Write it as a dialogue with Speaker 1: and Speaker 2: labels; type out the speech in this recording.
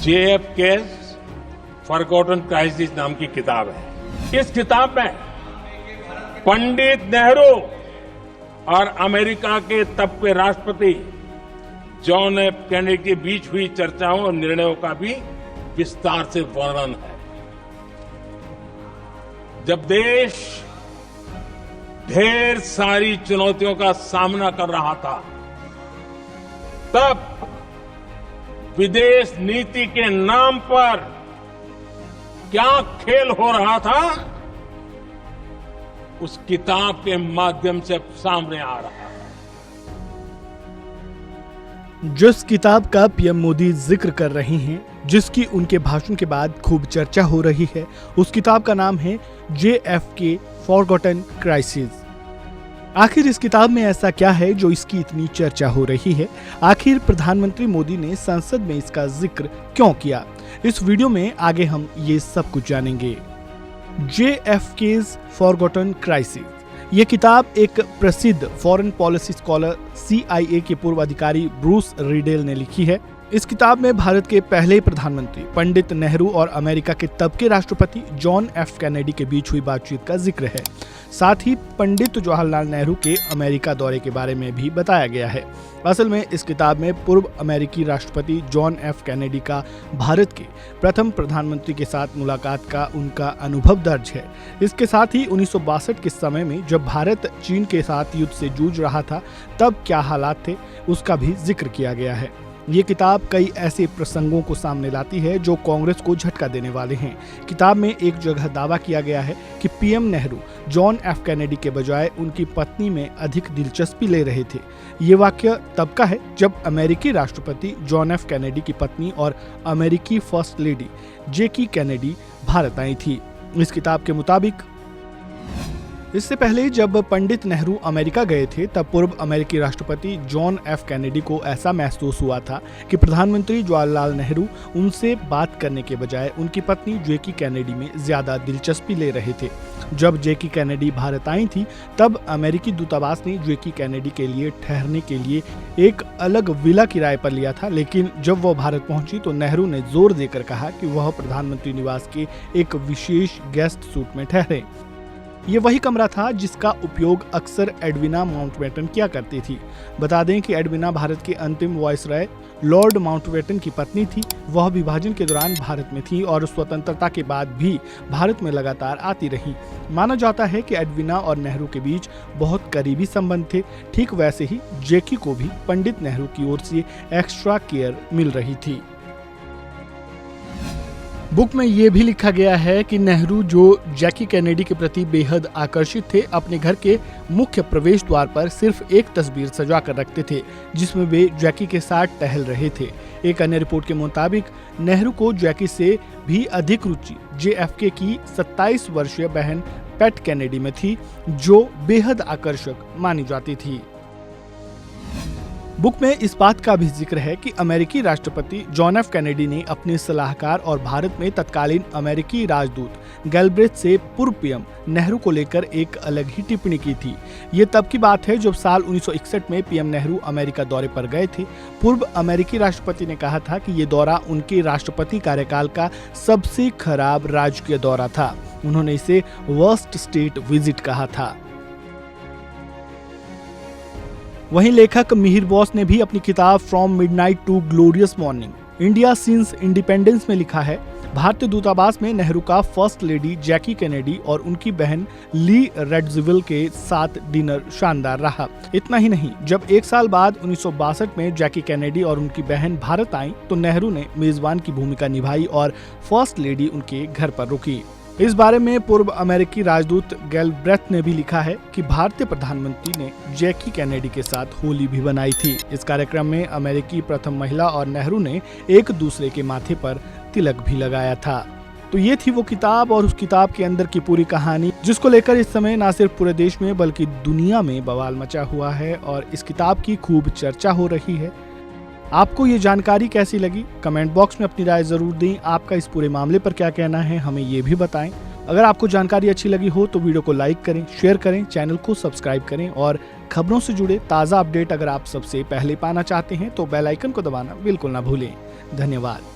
Speaker 1: JFK forgotten crisis नाम की किताब है। इस किताब में पंडित नेहरू और अमेरिका के तब के राष्ट्रपति जॉन एफ कैनेडी के बीच हुई चर्चाओं और निर्णयों का भी विस्तार से वर्णन है। जब देश ढेर सारी चुनौतियों का सामना कर रहा था, तब विदेश नीति के नाम पर क्या खेल हो रहा था, उस किताब के माध्यम से सामने आ रहा है।
Speaker 2: जिस किताब का पीएम मोदी जिक्र कर रहे हैं, जिसकी उनके भाषण के बाद खूब चर्चा हो रही है, उस किताब का नाम है JFK फॉरगॉटन क्राइसिस। आखिर इस किताब में ऐसा क्या है जो इसकी इतनी चर्चा हो रही है? आखिर प्रधानमंत्री मोदी ने संसद में इसका जिक्र क्यों किया? इस वीडियो में आगे हम ये सब कुछ जानेंगे। JFK's forgotten crisis. ये किताब एक प्रसिद्ध फॉरेन पॉलिसी स्कॉलर CIA के पूर्व अधिकारी ब्रूस रिडेल ने लिखी है। इस किताब में भारत के पहले प्रधानमंत्री पंडित नेहरू और अमेरिका के तब के राष्ट्रपति जॉन F कैनेडी के बीच हुई बातचीत का जिक्र है। साथ ही पंडित जवाहरलाल नेहरू के अमेरिका दौरे के बारे में भी बताया गया है। असल में इस किताब में पूर्व अमेरिकी राष्ट्रपति जॉन F कैनेडी का भारत के प्रथम प्रधानमंत्री के साथ मुलाकात का उनका अनुभव दर्ज है। इसके साथ ही 1962 के समय में जब भारत चीन के साथ युद्ध से जूझ रहा था, तब क्या हालात थे, उसका भी जिक्र किया गया है। ये किताब कई ऐसे प्रसंगों को सामने लाती है जो कांग्रेस को झटका देने वाले हैं। किताब में एक जगह दावा किया गया है कि PM Nehru John F Kennedy के बजाय उनकी पत्नी में अधिक दिलचस्पी ले रहे थे। ये वाक्य तब का है जब अमेरिकी राष्ट्रपति जॉन F कैनेडी की पत्नी और अमेरिकी first lady JK Kennedy Bharat आई थी। इस किताब के मुताबिक इससे पहले जब पंडित नेहरू अमेरिका गए थे, तब पूर्व अमेरिकी राष्ट्रपति जॉन F कैनेडी को ऐसा महसूस हुआ था कि प्रधानमंत्री जवाहरलाल नेहरू उनसे बात करने के बजाय उनकी पत्नी JK कैनेडी में ज्यादा दिलचस्पी ले रहे थे। जब JK कैनेडी भारत आई थी, तब अमेरिकी दूतावास ने JK कैनेडी के लिए ठहरने के लिए एक अलग विला किराए पर लिया था, लेकिन जब वह भारत पहुंची तो नेहरू ने जोर देकर कहा कि वह प्रधानमंत्री निवास के एक विशेष गेस्ट सूट में ठहरे। ये वही कमरा था जिसका उपयोग अक्सर एडविना माउंटबेटन किया करती थी। बता दें कि एडविना भारत के अंतिम वायसराय लॉर्ड माउंटबेटन की पत्नी थी। वह विभाजन के दौरान भारत में थी और स्वतंत्रता के बाद भी भारत में लगातार आती रही। माना जाता है कि एडविना और नेहरू के बीच बहुत करीबी संबंध थे। ठीक वैसे ही JK को भी पंडित नेहरू की ओर से एक्स्ट्रा केयर मिल रही थी। बुक में ये भी लिखा गया है कि नेहरू जो JK कैनेडी के प्रति बेहद आकर्षित थे, अपने घर के मुख्य प्रवेश द्वार पर सिर्फ एक तस्वीर सजा कर रखते थे जिसमें वे JK के साथ टहल रहे थे। एक अन्य रिपोर्ट के मुताबिक नेहरू को JK से भी अधिक रुचि JFK की 27 वर्षीय बहन पैट कैनेडी में थी, जो बेहद आकर्षक मानी जाती थी। बुक में इस बात का भी जिक्र है कि अमेरिकी राष्ट्रपति जॉन F कैनेडी ने अपने सलाहकार और भारत में तत्कालीन अमेरिकी राजदूत गैल्ब्रेथ से पूर्व पीएम नेहरू को लेकर एक अलग ही टिप्पणी की थी। ये तब की बात है जब साल 1961 में पीएम नेहरू अमेरिका दौरे पर गए थे। पूर्व अमेरिकी राष्ट्रपति ने कहा था कि ये दौरा उनके राष्ट्रपति कार्यकाल का सबसे खराब राजकीय दौरा था। उन्होंने इसे वर्स्ट स्टेट विजिट कहा था। वहीं लेखक मिहिर बॉस ने भी अपनी किताब from midnight to glorious morning India since independence में लिखा है, भारतीय दूतावास में नेहरू का फर्स्ट लेडी JK कैनेडी और उनकी बहन ली रेड्सविल के साथ डिनर शानदार रहा। इतना ही नहीं, जब एक साल बाद 1962 में JK कैनेडी और उनकी बहन भारत आई तो नेहरू ने मेजबान की भूमिका निभाई और फर्स्ट लेडी उनके घर पर रुकी। इस बारे में पूर्व अमेरिकी राजदूत गैल्ब्रेथ ने भी लिखा है कि भारतीय प्रधानमंत्री ने JK कैनेडी के साथ होली भी बनाई थी। इस कार्यक्रम में अमेरिकी प्रथम महिला और नेहरू ने एक दूसरे के माथे पर तिलक भी लगाया था। तो ये थी वो किताब और उस किताब के अंदर की पूरी कहानी, जिसको लेकर इस समय न सिर्फ पूरे देश में बल्कि दुनिया में बवाल मचा हुआ है और इस किताब की खूब चर्चा हो रही है। आपको ये जानकारी कैसी लगी? कमेंट बॉक्स में अपनी राय जरूर दें। आपका इस पूरे मामले पर क्या कहना है, हमें ये भी बताएं। अगर आपको जानकारी अच्छी लगी हो तो वीडियो को लाइक करें, शेयर करें, चैनल को सब्सक्राइब करें और खबरों से जुड़े ताज़ा अपडेट अगर आप सबसे पहले पाना चाहते हैं तो बेल आइकन को दबाना बिल्कुल ना भूलें। धन्यवाद।